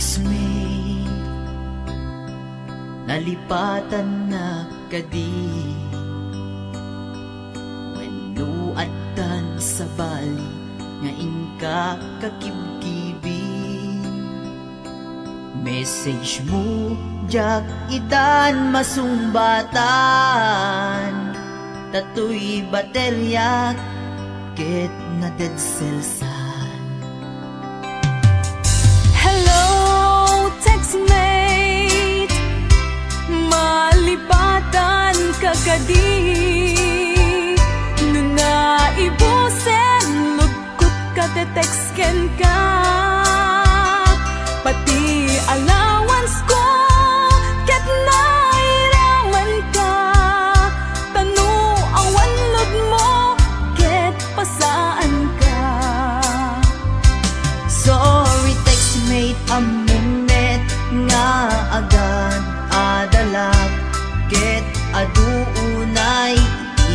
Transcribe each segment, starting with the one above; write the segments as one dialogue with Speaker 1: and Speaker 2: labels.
Speaker 1: textmate, nalipatan na kadi. Wenno addan sa bali nga inka kakibkibin. Message mo jak itan masumbatan, tatoy baterya ket na dead cellsan.
Speaker 2: Hello, textmate, malipatan ka kadi. Nuna ibusen, lugkot ka te-textken ka. Pati allowance ko, ket nairaman ka. Tanu awan lod mo, ket pasaan ka.
Speaker 1: Sorry textmate, amunet nga agad adalag, ket aduunay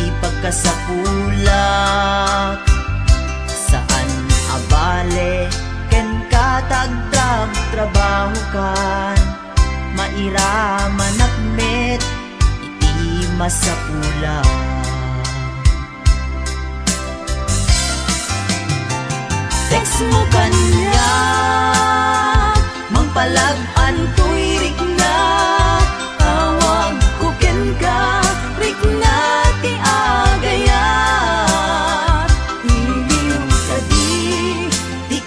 Speaker 1: ipagkasapulak. Saan abale ken katagdrag trabaho kan, mairaman akmet iti masapulak. Text mo kanya, mangpalag-an to'y rik na. Tawag ko ken ka, rik na ti agayat. Iliw ka di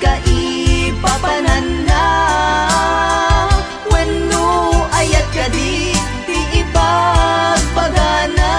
Speaker 1: ka ipapanan na. Wenno ayat ka di ipagpagana.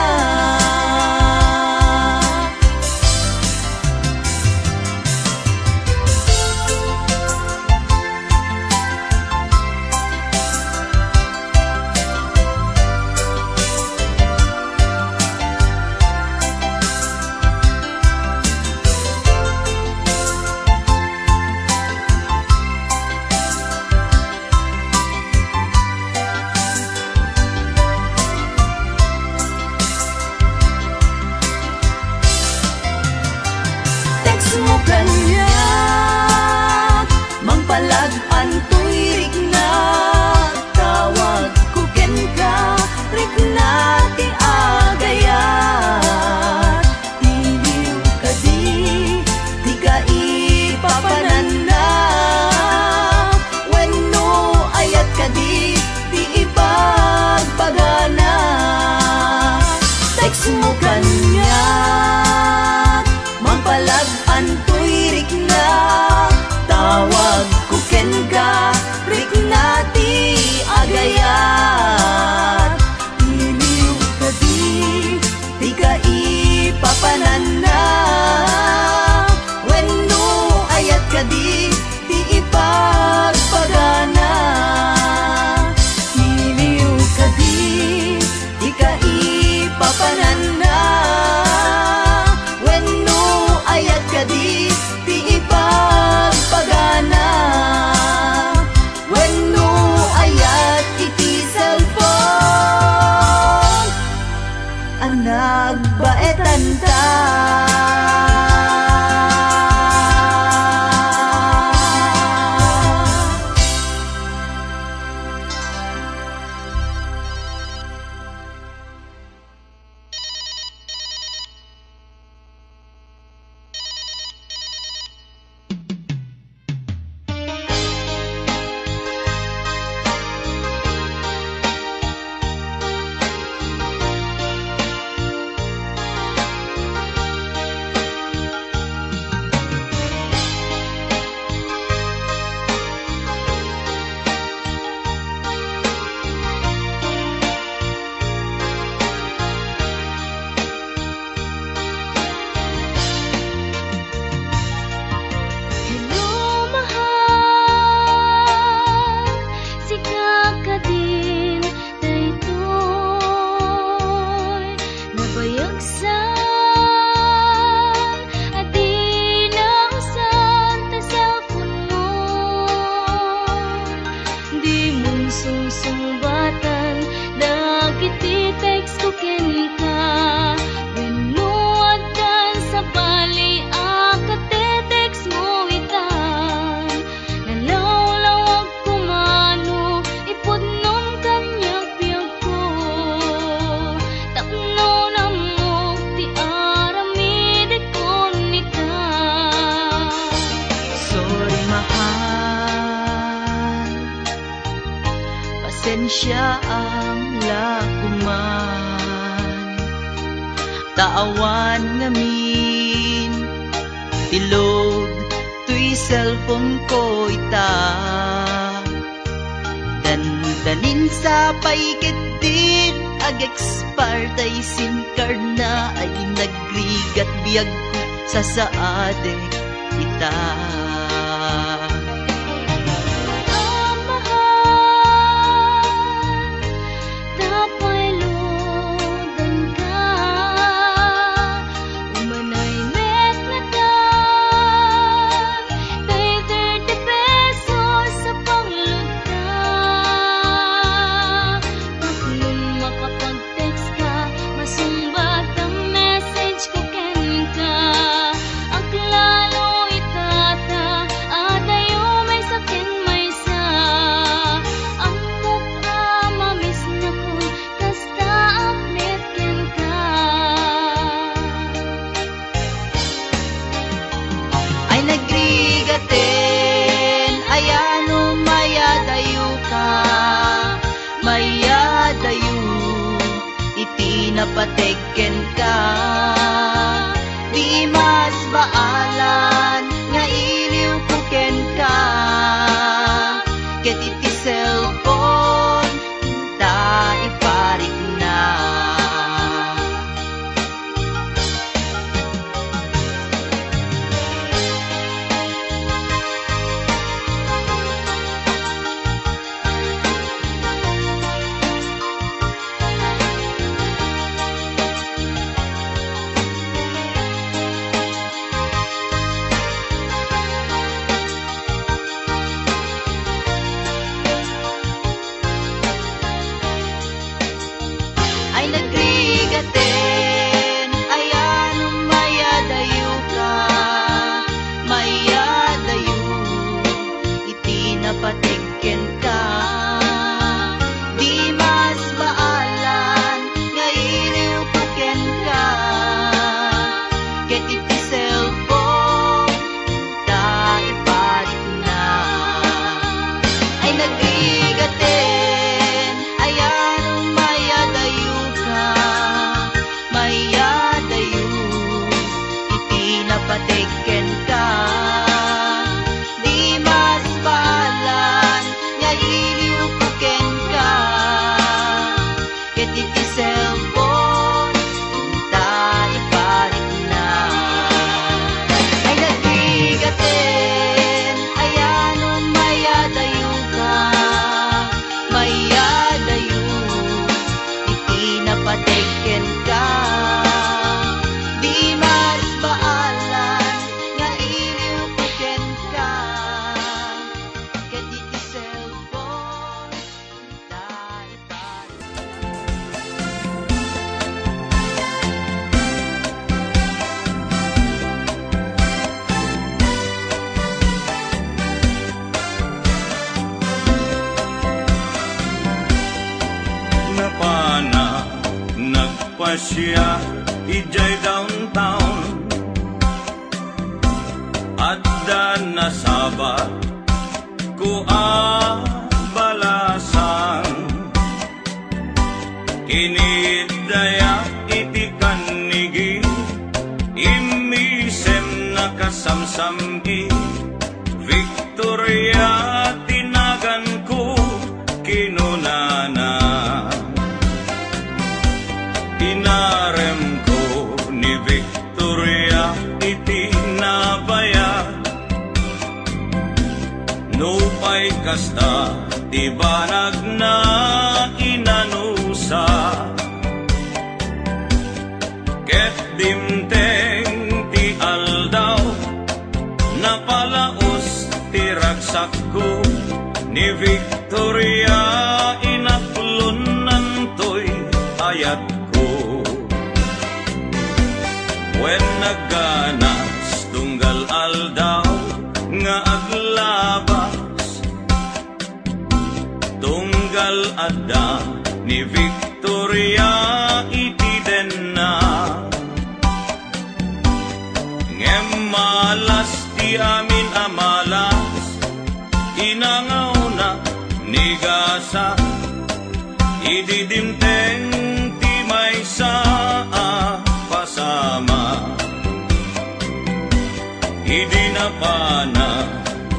Speaker 1: presensya ang lakuman. Taawan ngamin tilod tuy cellphone ko ita, dandanin sa paikitid ag expire SIM card na ay nagrigat biyag ko sa saade ita. Napateken ka, di mas baalan nga iliw puken ka, ket iti cellphone ta iparik na. Napateken ka, di mas baalan nga iliw puken ka, ket iti cellphone ta iparik na. Ay nagrigaten, ayan mayadayo ka, mayadayo, iti napateken ka, di mas baalan nga iliw puken ka, ket iti cellphone ta iparik na. Ay nagrigaten, ayan mayadayo ka, mayadayo, iti napateken ka, di mas baalan nga iliw puken ka, ket iti cellphone ta iparik.
Speaker 3: Napana nagpasya ijay downtown, adda nasabat ko balasan, kinidaya iti kanigi imisem nakasamsamgi, Victoria tinagan ko kinunana, inarem ko ni Victoria iti nabaya, nupay kasta ti banag na inanusa, ket dimteng ti aldaw napalaos ti ragsak ko ni Victoria, inaklunan to'y ayat ko. When naganas tunggal aldaw nga aglabas, tunggal adda ni Victoria iti denna, ngem malas ti amin amalas, inangaw na ni gasa ididimteng ti may saa pasama. Idi na pana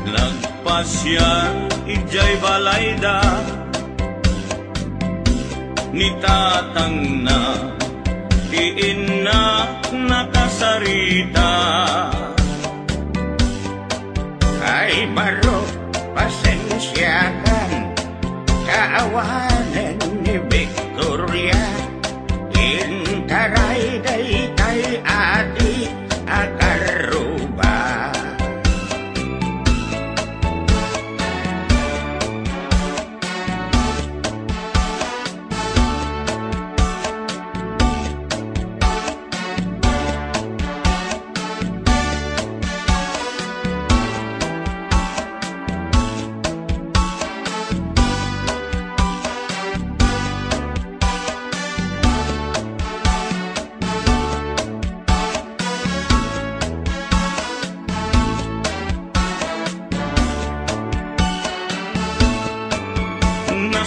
Speaker 3: nagpasyan ijay balayda, ni tatang na diin na nakasarita.
Speaker 4: Ay baro, pasensyakan, kaawanan ni Victoria. Intaray day tay ati akaruba.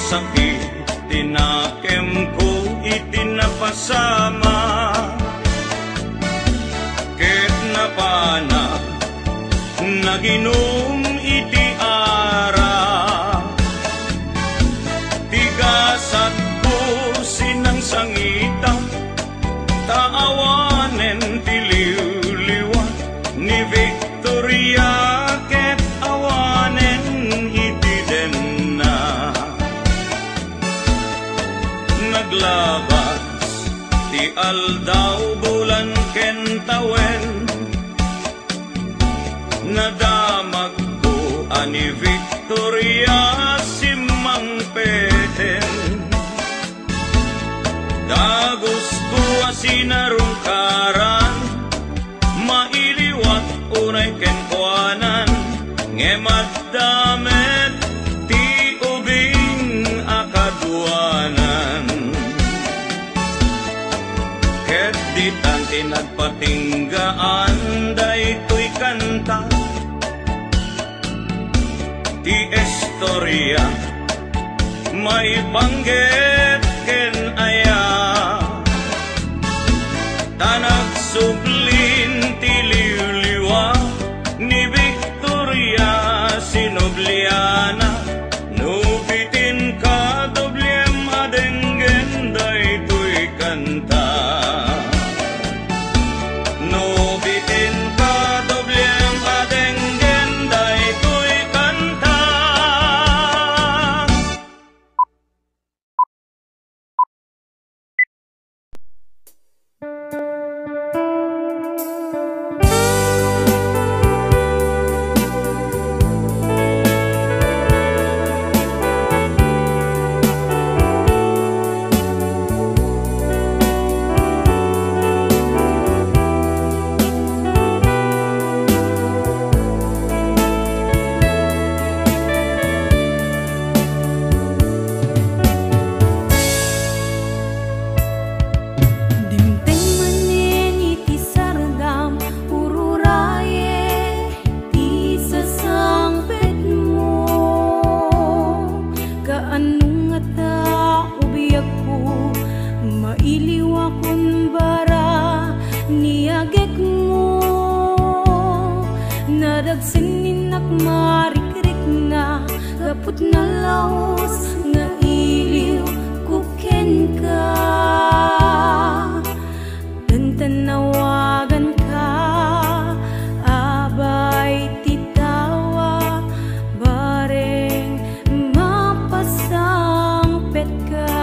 Speaker 3: Sakit tinakem ko itinapasama, ket napana naginom iti ara. Tigasat ko sinang sangita, taawanen tiliw-liwa ni Victoria, ket awanen iti den na. Naglabas ti aldaw bulan ken tawen, nadamag ko ani Victoria simang peten. Dagos ko asinarungkaran, mailiwat unay ken kuanan, ngemad damet ti ubing akaduanan. Ket ditan tinagpatinggaan daytoy kanta, ti istorya may banggit ken aya. Tanag sublin ti liwliwa ni Victoria Sinobliana, nubitin ka doblem adenggen daytoy kanta. Nubitin ka doblem adenggen daytoy kanta.
Speaker 2: Kaput na laos nga iliw kuken ka, dan tanawagan ka, abay titawa, bareng mapasang pet ka.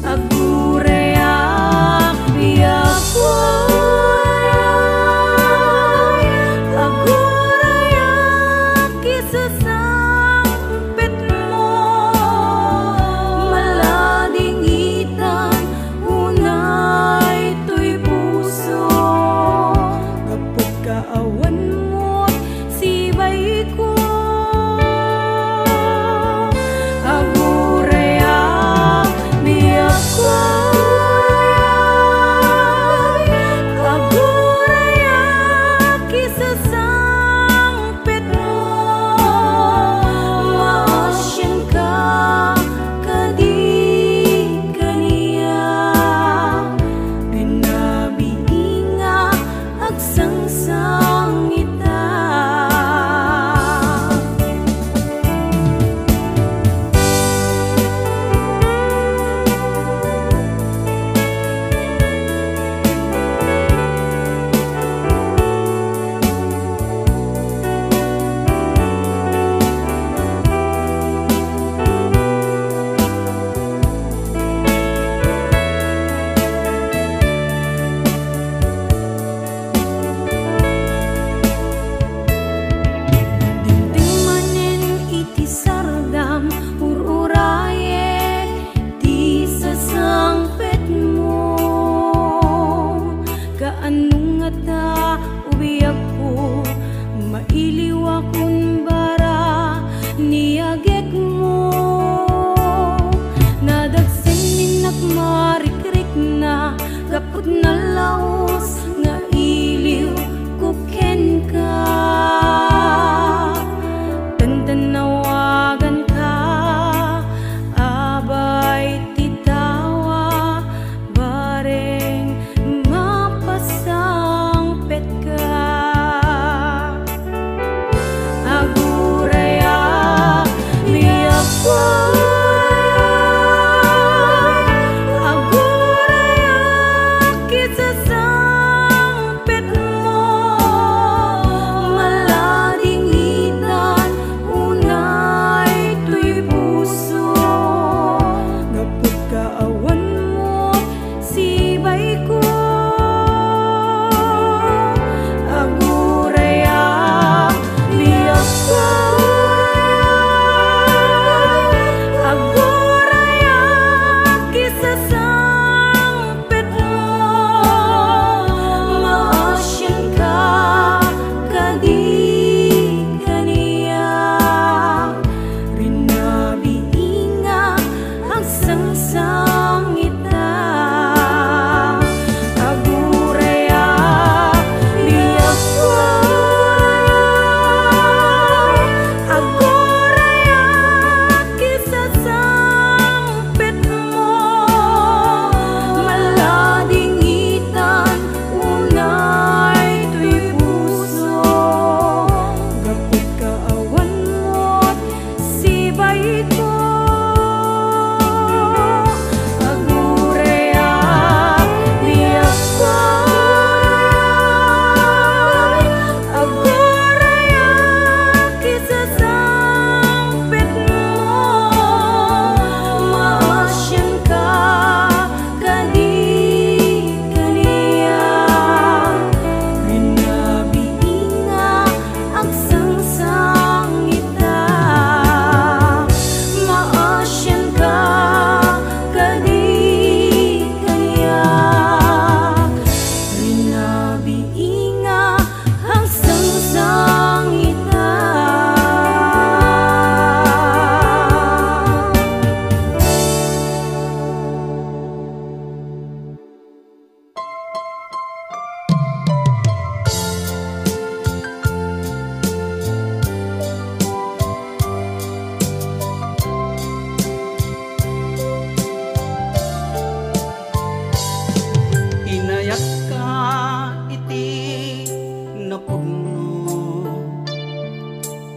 Speaker 2: Agurayak biyak susang pet mo, anong ata ubiyak ko mailiw akong bara niyagek mo nadagsen minak marikrik na gapot na laos nga iliw kuken ka tantanawagan ka abay titawa bareng mapasang pet ka aguraya liyak ko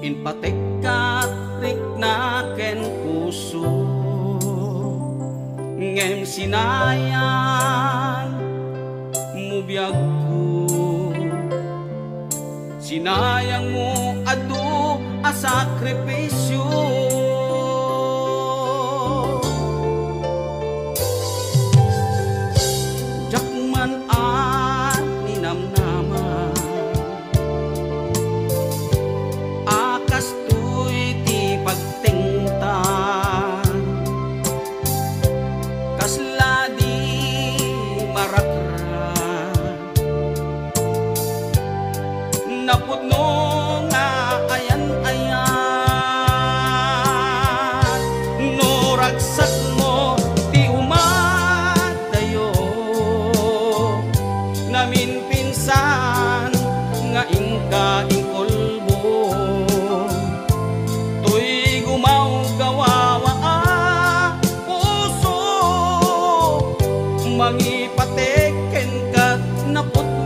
Speaker 3: Inpatekat rikna ken puso ngem sinayang mubiyag ko sinayang mo adu a sakripisyo jakman at ninamnaman napudno nga ayan-ayan no ragsak mo ti umadayo namin pinsan nga ingka ingkolbo tuy gumaw gawawa puso mangipateken ka napudno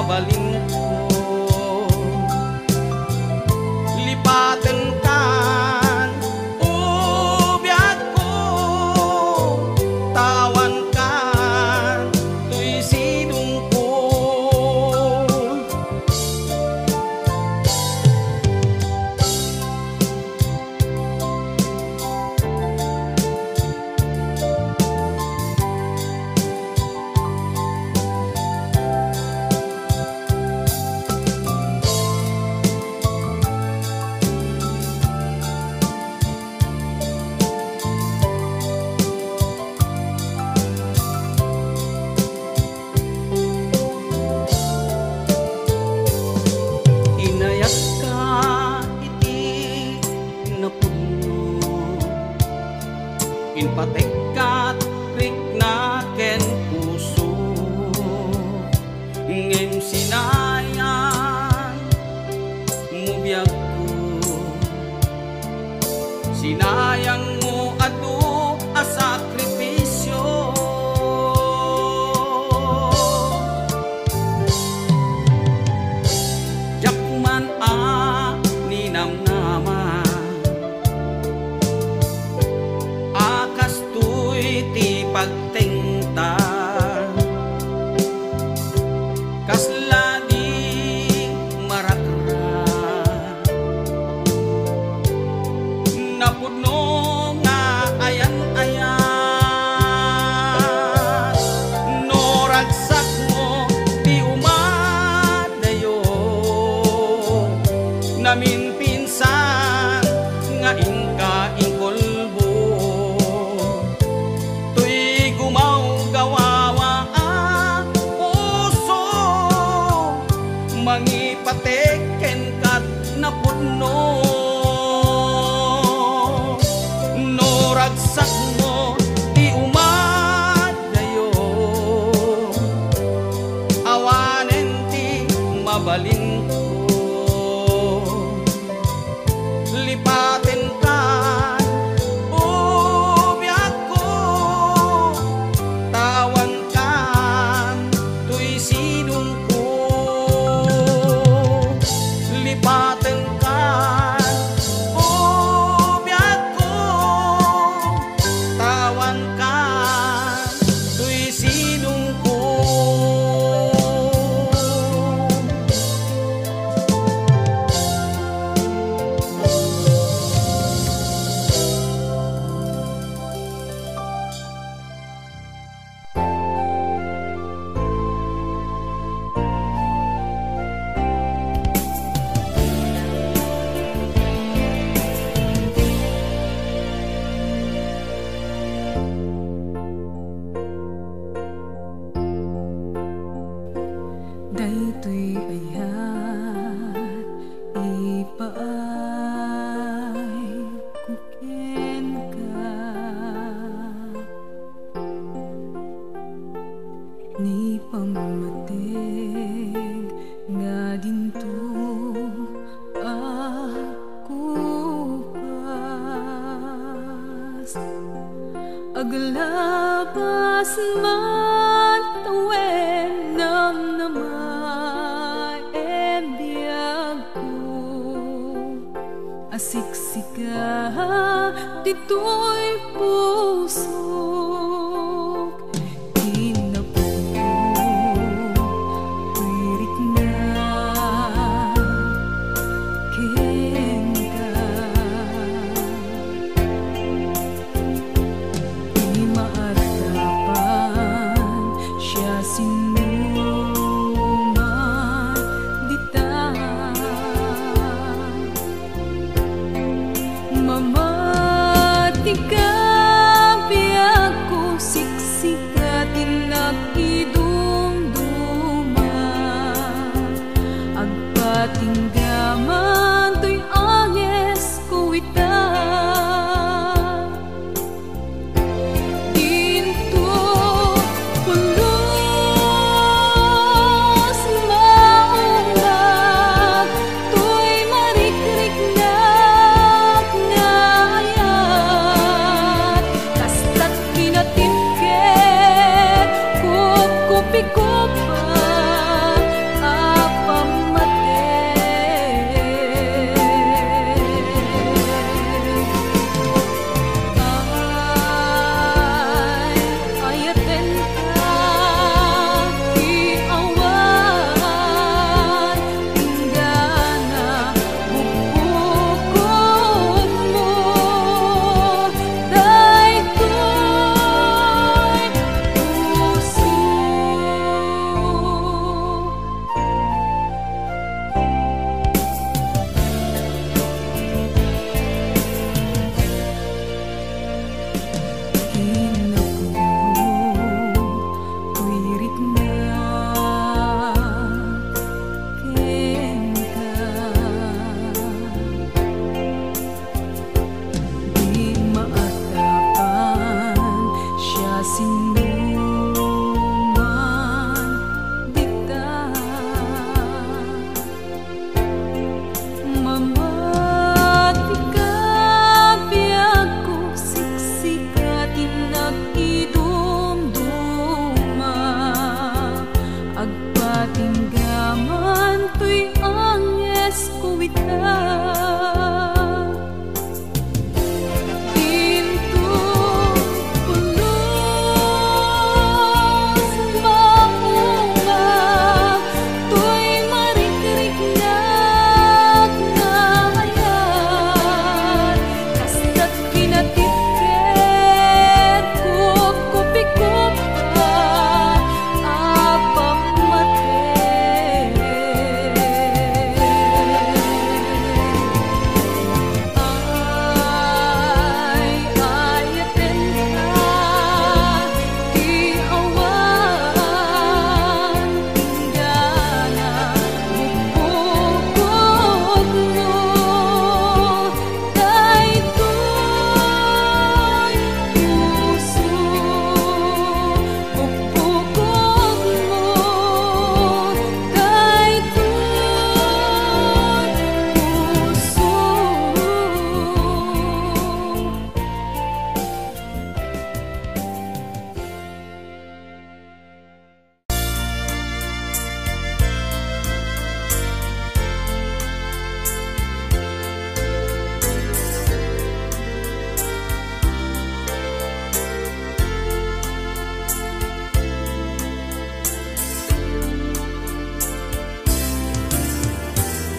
Speaker 3: mabalin ko lipaten ka mangipatekkat rikna ken puso ngem sinayan mo biag ko sinayang mo adu a sakripisyo jakman a ninamnama akas tuy ti pagtengta kasla di maratra napudno nga ayan-ayat no ragsak mo di umadayo namin pinsan nga ingka ingkolbo tuy gumaw gawawa ang puso mangipatekken kat napudno no ragsak mo di umadayo awanen ti mabalin ko lipatin ka ubiyak ko tawan kan tuy sinong ko lipatin ka ubiyak ko tawan kan tuy sinong ko
Speaker 2: Daytoy ayat ipaay kuken ka ni pamamateg nga dinto ako kas aglabas man tawen namnamay ebiyag ko asiksika dito'y pusok kinapulong wirik na ken ka di maarapan siya sinuman dita mamati ka biyak ko siksika tinagidumduma agpatinggaman to'y anges ko ita dinto pulos maunag to'y marikrik na ngayan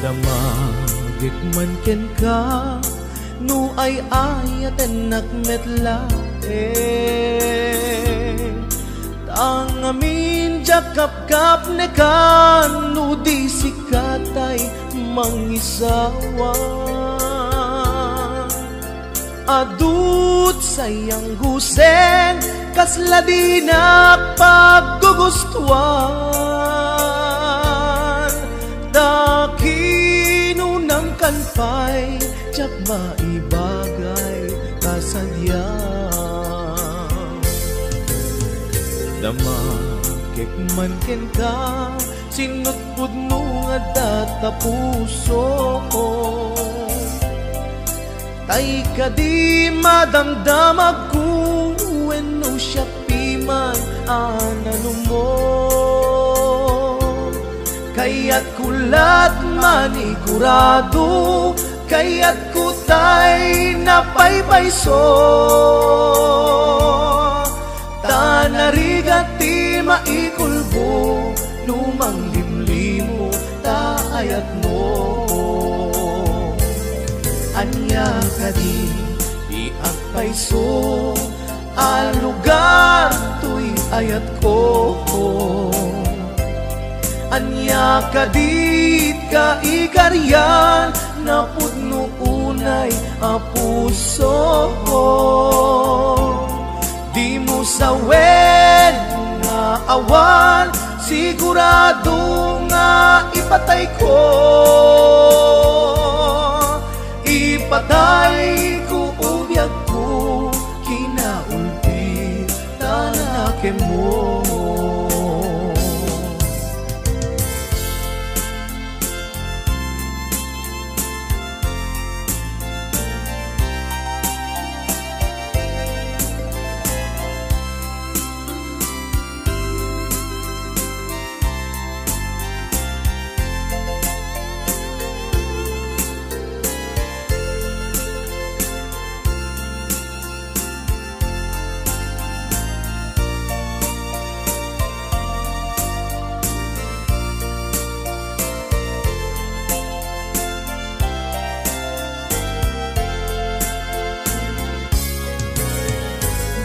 Speaker 3: Damagit man ken ka, no ay ayaten nakmetla Tang amin jakap-kap ne kan, no di sikatay mangisawa Adut sayang gusen, kasla di nakpaggugustuan Dakinunang kanpay, tsak maibagay kasadya Damakik man ken ka, sinutpud no nga data puso ko Tay ka di madamdamag ko, wenno siya piman anano mo Kaya't kulat manigurado, kaya't kutay napaypayso Tanarigat ti maikulbo, lumang limlimo taayat mo Anya ka di agpayso, al lugar tuy ayat ko Anya ka dit ka ikaryan, napudno unay a puso ko Di mo sawen nga awan, sigurado nga ipatay ko Ipatay ko ubyak ko, kinaulpi tanake mo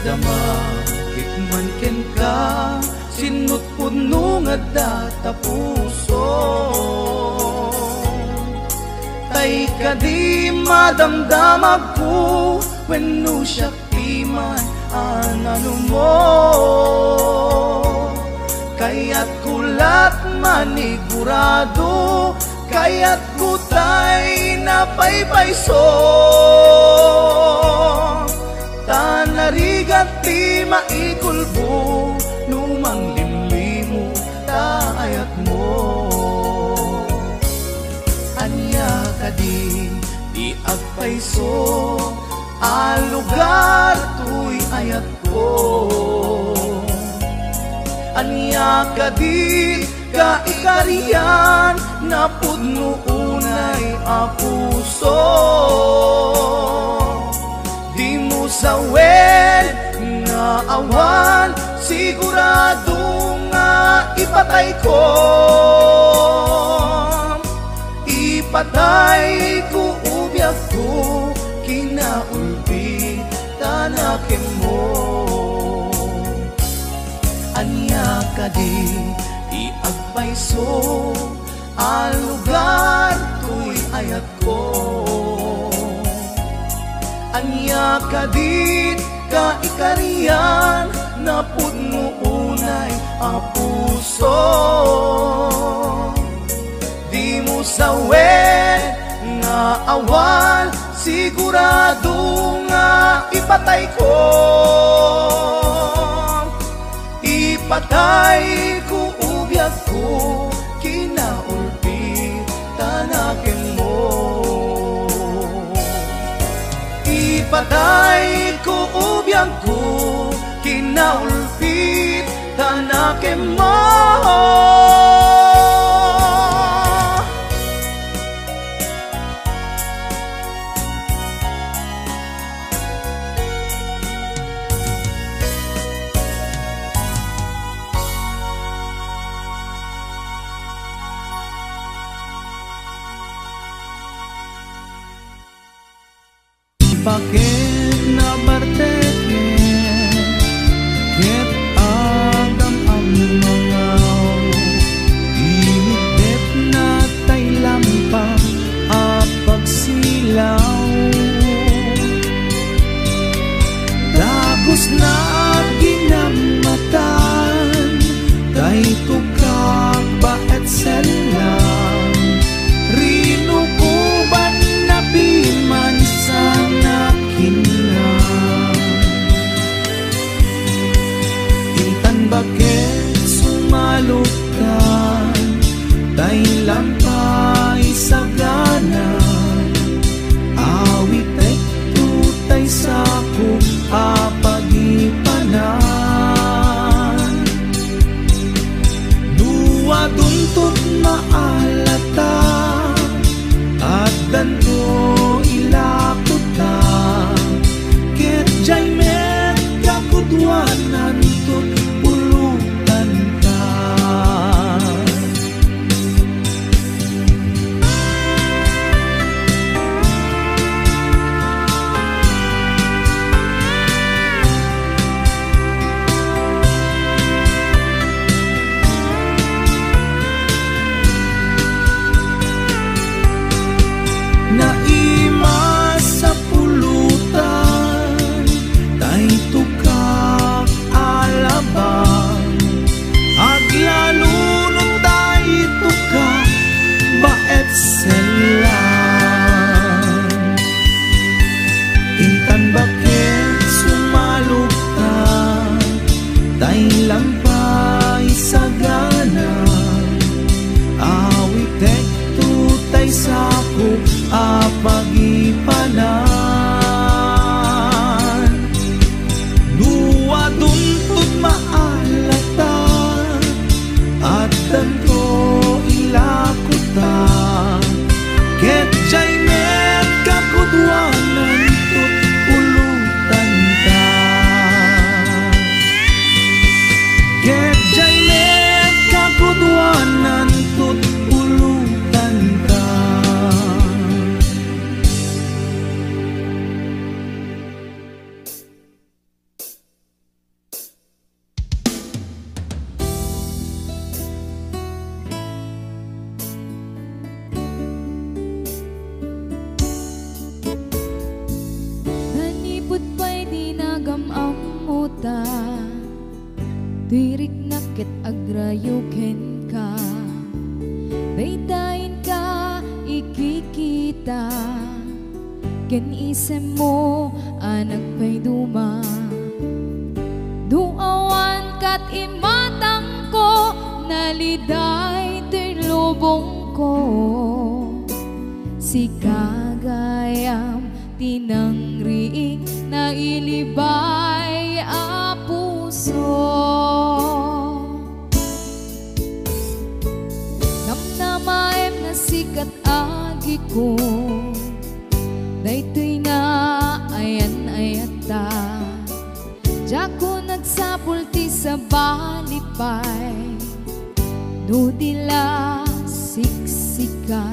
Speaker 3: Damakik man ken ka, sinutpud no nga data puso Tay ka di madamdamag ko, wenno siya piman anano mo Kaya't kulat manigurado, kaya't kutay napaypayso Tanarigat ti maikulbo, lumang limlimo taayat mo Anya ka di agpayso, al lugar tuy ayat ko Anya ka di ka ikariyan, napudno unay a puso. Di mo sawen nga awan, sigurado nga ipatay ko. Ipatay ko ubyak ko, kinaulpit tanakin mo. Anya ka di iagpayso, ang lugar to'y ayat ko. Anya ka dit ka ikariyan, na pudno unay a puso. Di mo sawen nga awan, sigurado nga ipatay ko. Ipatay ko ubyak ko, kinaulpit tanakin mo. Ipatay ko ubyak ko, kinaulpit tanakin mo.
Speaker 5: Bakit na barteke ket agam ang mga init na tay lampang a pagsilaw. Dagos na ginamatan tay tukak baet selang rinukuban na piman sa intan bakit sumalukan, tay lampay sa gana. Awit ay tutay sa kong apagipanan. Nuwa duntut maalata, at danto ilakuta. Ket jay met kakudwanan tut pulutan ka. Naima sa pulutan, tay tukak alabang. Aglalunong tay tukak baet selang. Intan bakit sumalukan, tay lampay sa gana. Awit ek tutay sa kong apagipanan. Nuwa duntut maalata, at danto ilakuta. Ket jay met kakudwanan tut pulutan ka. Ket jay met kakudwanan tut pulutan ka.
Speaker 2: Nanipod pa'y dinagamamuta, dirik nakit agrayuken ka. Daydayin ka ikikita, ken isem mo anak pa'y duma. Duawan kat imatang ko, naliday terlubong ko. Si kagayam tinangriing na ilibay a puso. Namnamaem na sikat ko. Daytoy nga ayan ayata, diya ko nagsapulti sa balipay. Nudila siksika,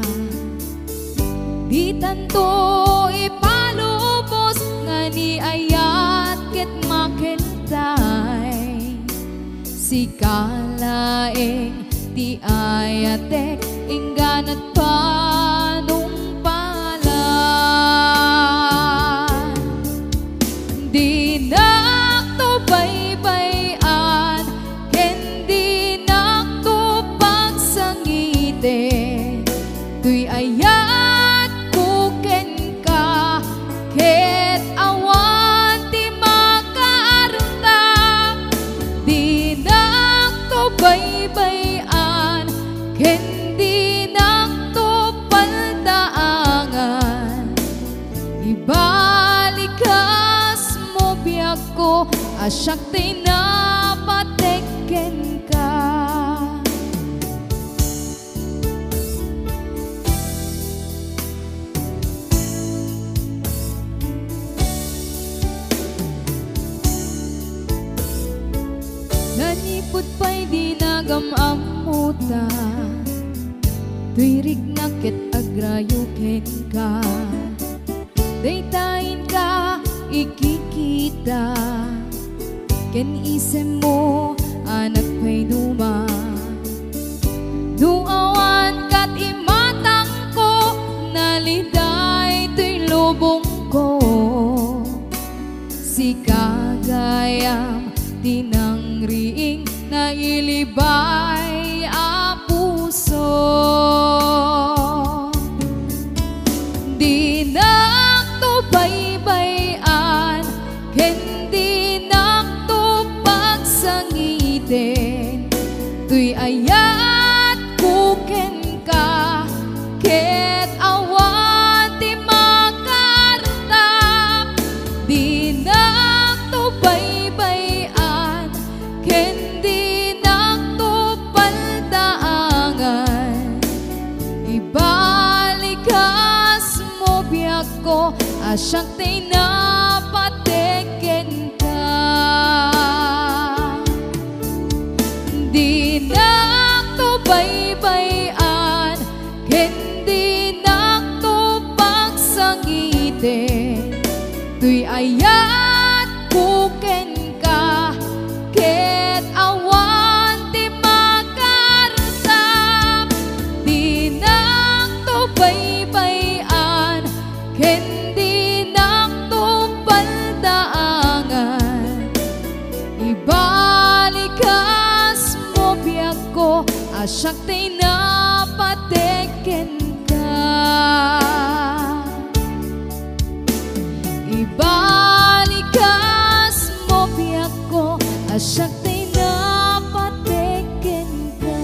Speaker 2: di tanto ipalubos nga ni ayat ket makentay. Si kalaeng ti ayatek ingganat panumpalan. Di nakto baybayan ken di nakto pagsangite. Tuy ayat ko ken ka ket awan ti makaarta. Di nakto baybayan ken di nakto paldaangan. Ibalikas mo biyak ko, asyak ti napatekken ka. Nanipot pa'y di nagamamuta, tuy rignakit agrayukin ka. Daytayin ka ikikita, ken isem mo anak pa'y duma. Duawan kat imatang ko, naliday tuy lubong ko. Si kagayam tinangriing na ilibay a puso. Di nakto baybayan ken di nakto pagsangiten. Tuy ayat ko ken ka ket awan ti makarta. Di nakto baybayan ken di nakto paldaangan. Ibalikas mo biyak ko, asyak ti napatekken ka. Di nakto baybayan ken di nakto pagsangiten. Tuy ayat ko ken ka ket awan ti makarta. Di nakto baybayan ken di nakto paldaangan. Ibalikas mo biyak ko, asyak ti napatekken ka. Ibalikas mo biyak ko, asyak ti napatekken ka.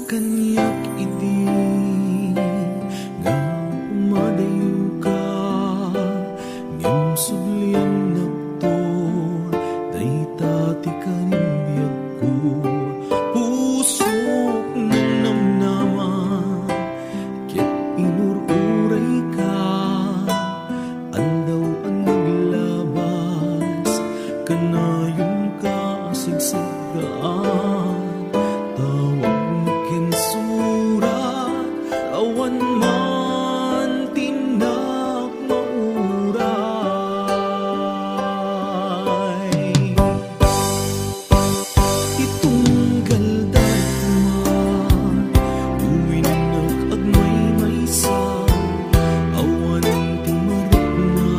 Speaker 5: kanyak idi nga umadayo ka ngem subliang nagtor daytati kanimbiag ko pusok ng namnaman ket inururay ka andaw ang naglabas kanayon ka sigsagaan tawag mo kinsurat awan man tinak mauray itunggal dagman tuwin nag-agmay maysa awan ti marikna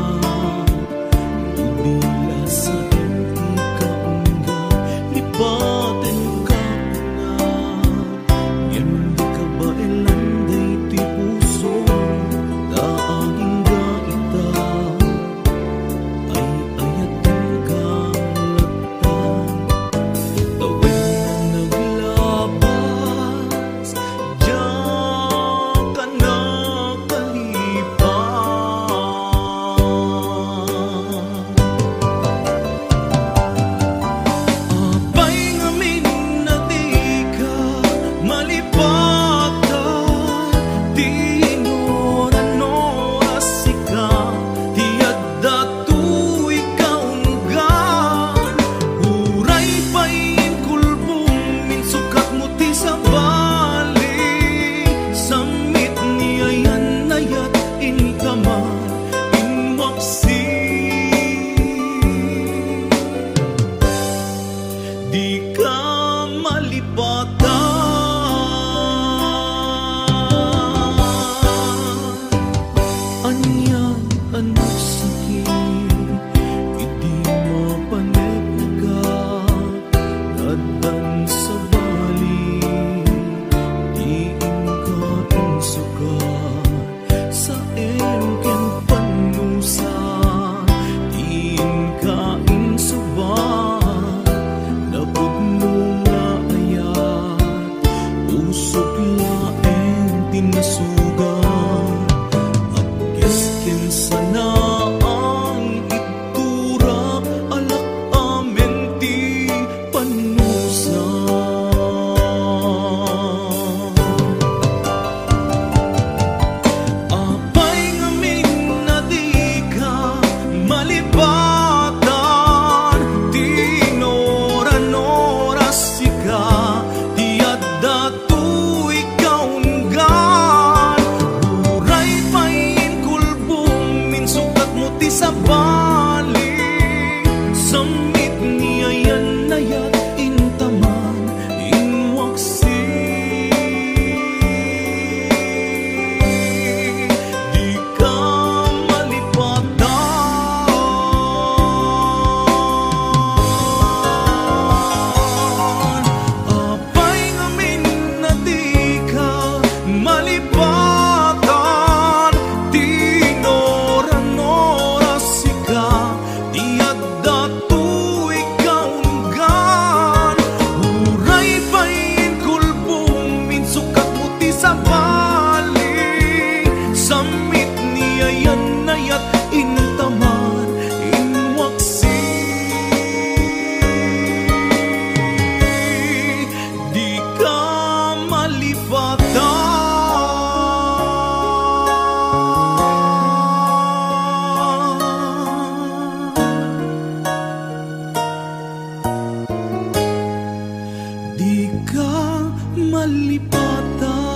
Speaker 5: dudila sa inti kaungga lipaten ka na ngem di ka baelan dayti puso daaging ga ita ay ayatan ka latta tawid na naglabas diyan ka na apay ngamin na di ka malipatan di inoran-oras ika di adda tu ikaw unggan huray pain kulbong minsukat mo ti sa bali samit niyayan nayat intama inwaksi di ka malipatan anyan anak sakit idi mapanegnaga nadan sa bali di ingkatong suka sa engken panusa di ingkain suban napudno nga ayat usok laeng tinasugan agkesken sana ang itura alak amen ti panusa apay ngamin na di ka malipatan di inoran-oras ika di adda tu ikaw unggan huray pain kulbong minsukat mo ti sa bali samit niyayan nayat intaman inwaksi di ka malipatan apay ngamin na di ka malipatan di inoran-oras ika di adda tu ikaw unggan huray pain kulbong minsukat mo ti sa bali samit niyayan nayat intaman inwaksi di ka malipatan di ka malipatan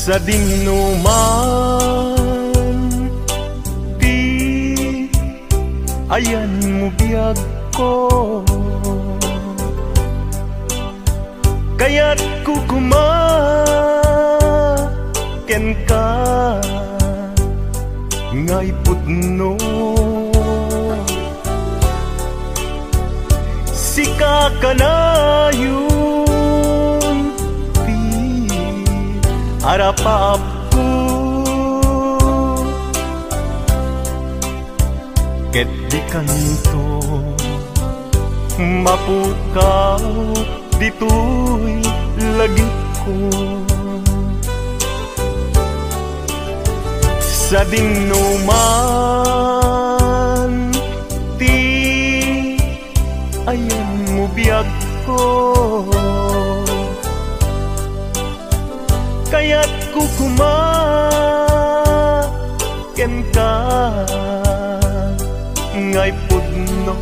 Speaker 3: sa dinuman, di ayan mo biyag ko, kaya't kukumaken ka ngay pudno. Sika ka na yun, di harapap ko, ket di kanto mapukaw dito'y lagit ko. Sa dinuman, di ayan mo biyag ko, kaya't kukumaken ka ngay pudno.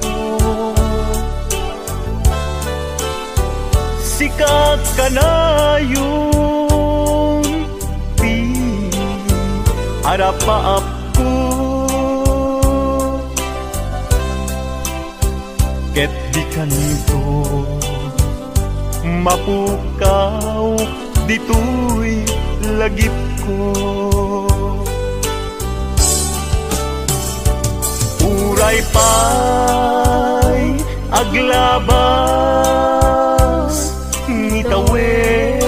Speaker 3: Sika ka na yun, di harapap ko, ket di kanto mapukaw dito'y lagip ko. Uray pa'y aglabas ngitawen,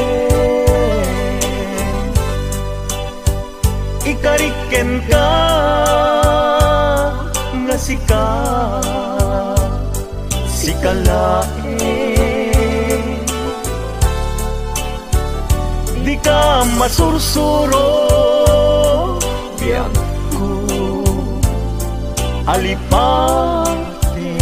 Speaker 3: ikariken ka nga sika sikalae, di ka masursuro biyag ko alipate.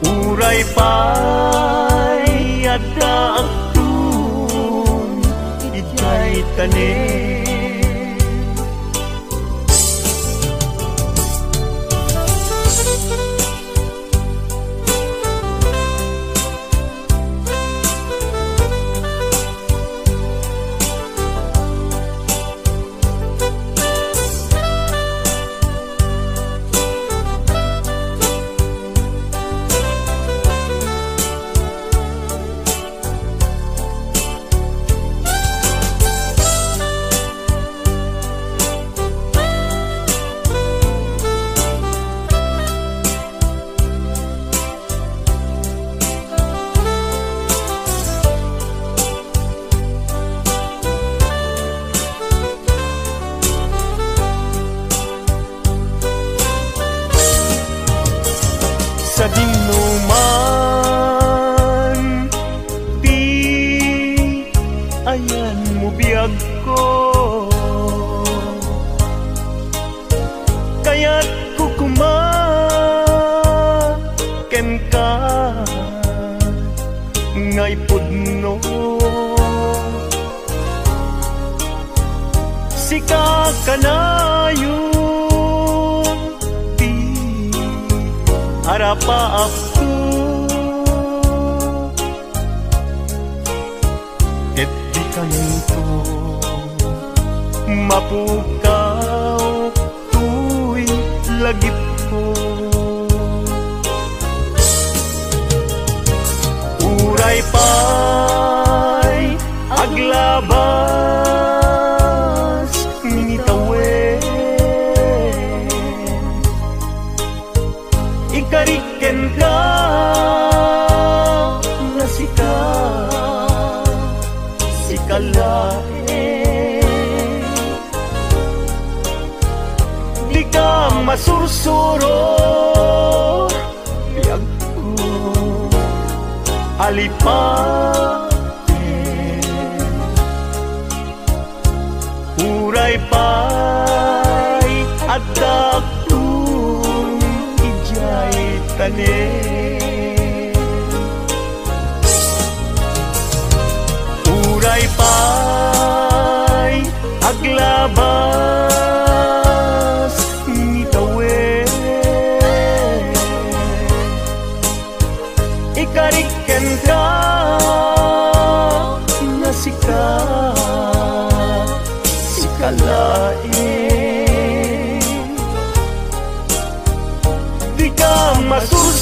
Speaker 3: Uray pa'y adda agtun ijay tanen, sa dinuman, di ayan mo biyag ko, kaya't kukumaken ka ngay pudno. Sika ka na yun, di harapap ko, ket di kanto mapukaw tu'y lagip ko. Uray pa'y aglabas ngitawen, ikariken ka nga sika sikalae, di ka masursuro biyag ko alipate. Uray pa'y adda agtun ijay tanen, uray pa'y aglabas ngitawen, ikariken ka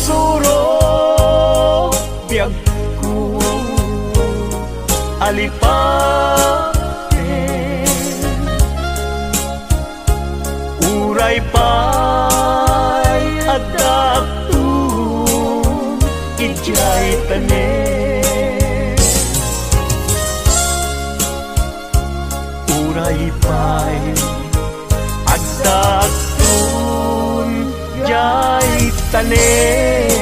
Speaker 3: surong biag ko alipaten uray pa'y adaptun ijay tanen uray pa'y adaptun jay tanen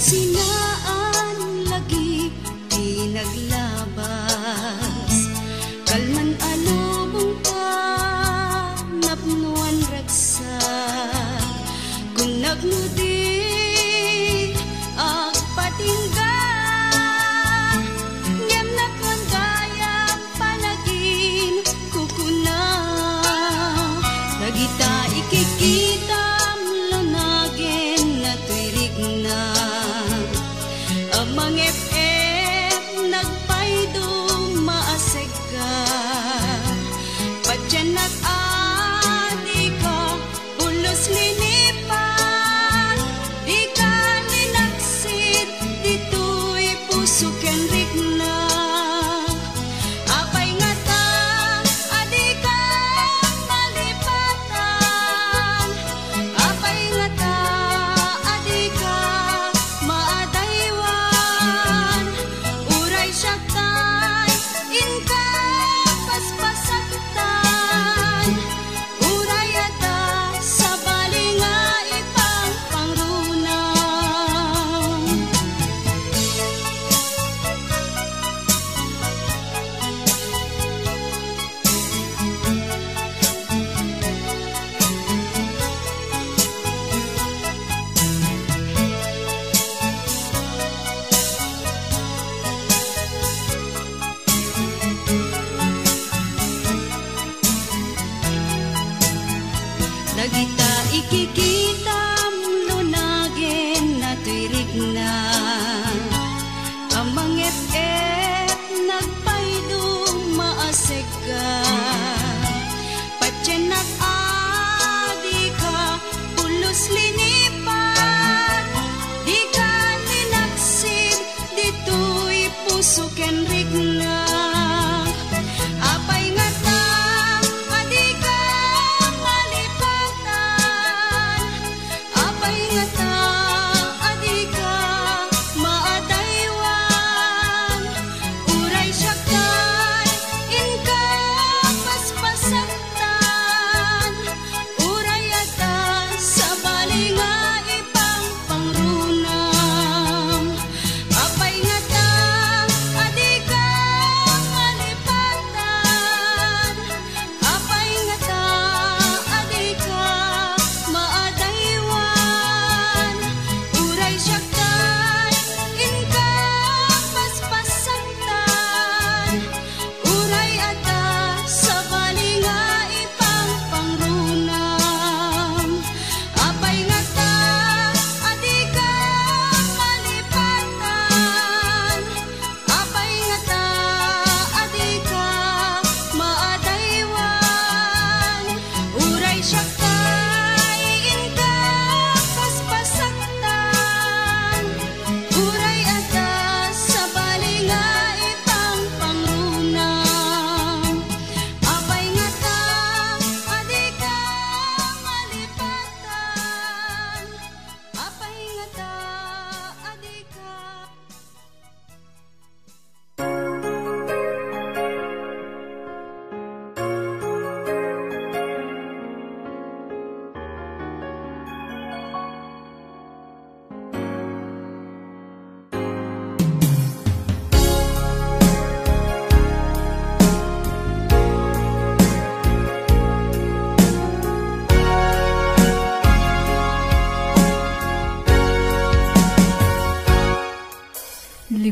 Speaker 1: Sinaan lagi pinaglabas kalman alubong ka napnuan ragsak kung nagnudi agpatingga ngem nakwan gayang panagin kukuna nagita ikikita lunagin na tuirig na Amang FM nagpaydo maaseg ka Padyan nag-adi ka Ulos linipan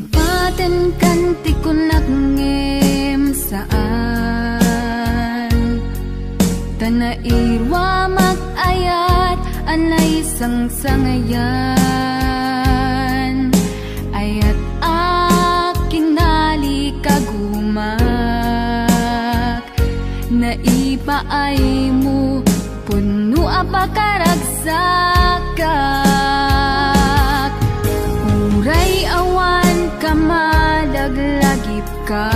Speaker 2: Ipaten kanti ko nakngem saan Tanairwa mag-ayat anay sang-sangayan Ayat aking nalikagumak Naipaay mo puno apakaragsakak Uray awan ka madaglagip ka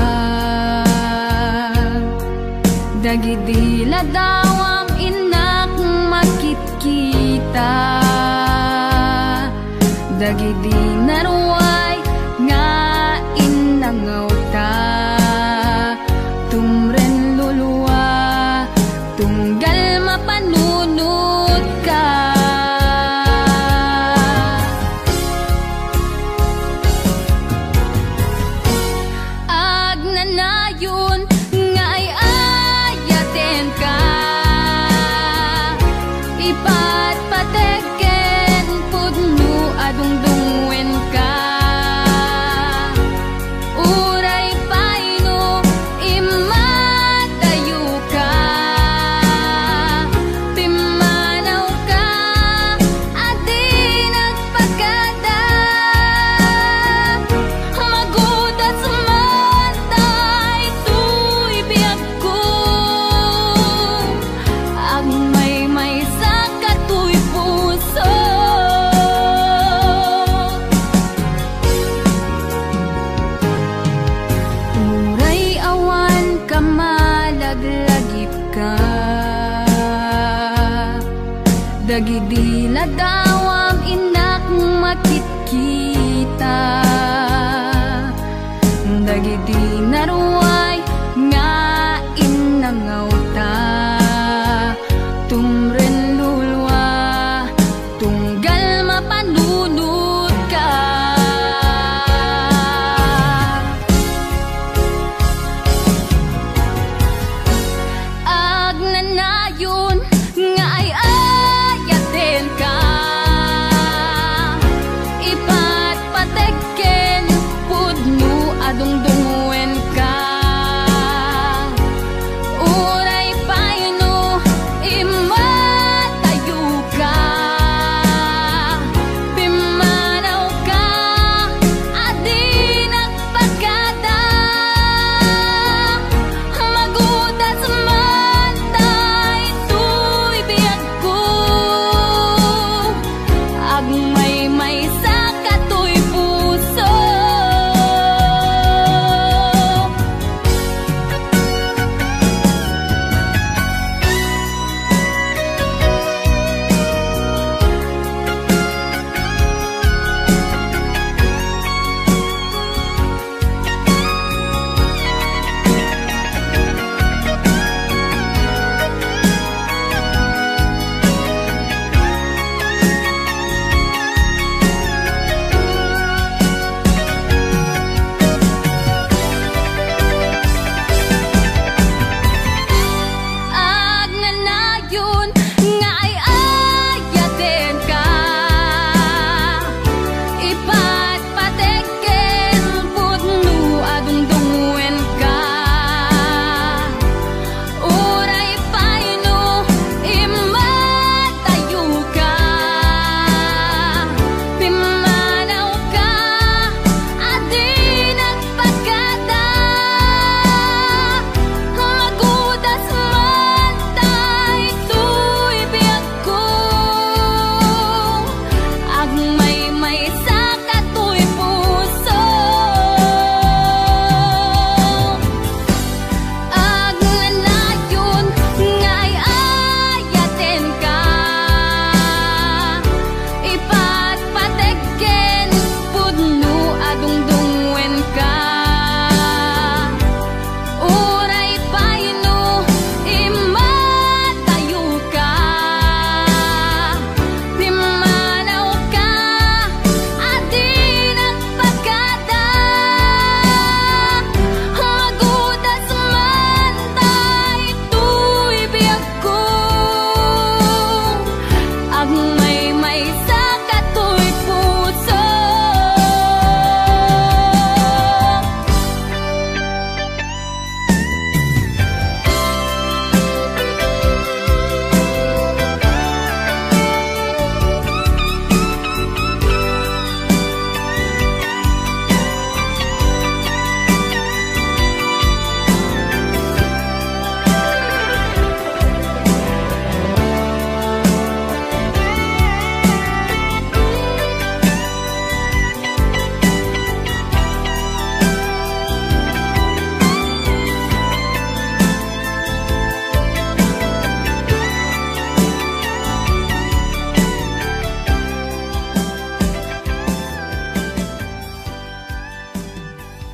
Speaker 2: Dagidila dawam inak makit-kita Dagidi naruay nga inangaw ta Tumren luluwa tunggal mapanunod ka Agnanayon nga ay ayaten ka Ipatpateken pudno adungdungwen ka Uray paino imatayo ka Pimanaw ka at di nagpagkada Magudat sumantay tuy biyak ko Ang may sa katuy puso Uray awan ka malaglagip ka Dagidila dawam inak makit kita Dagidi naruwa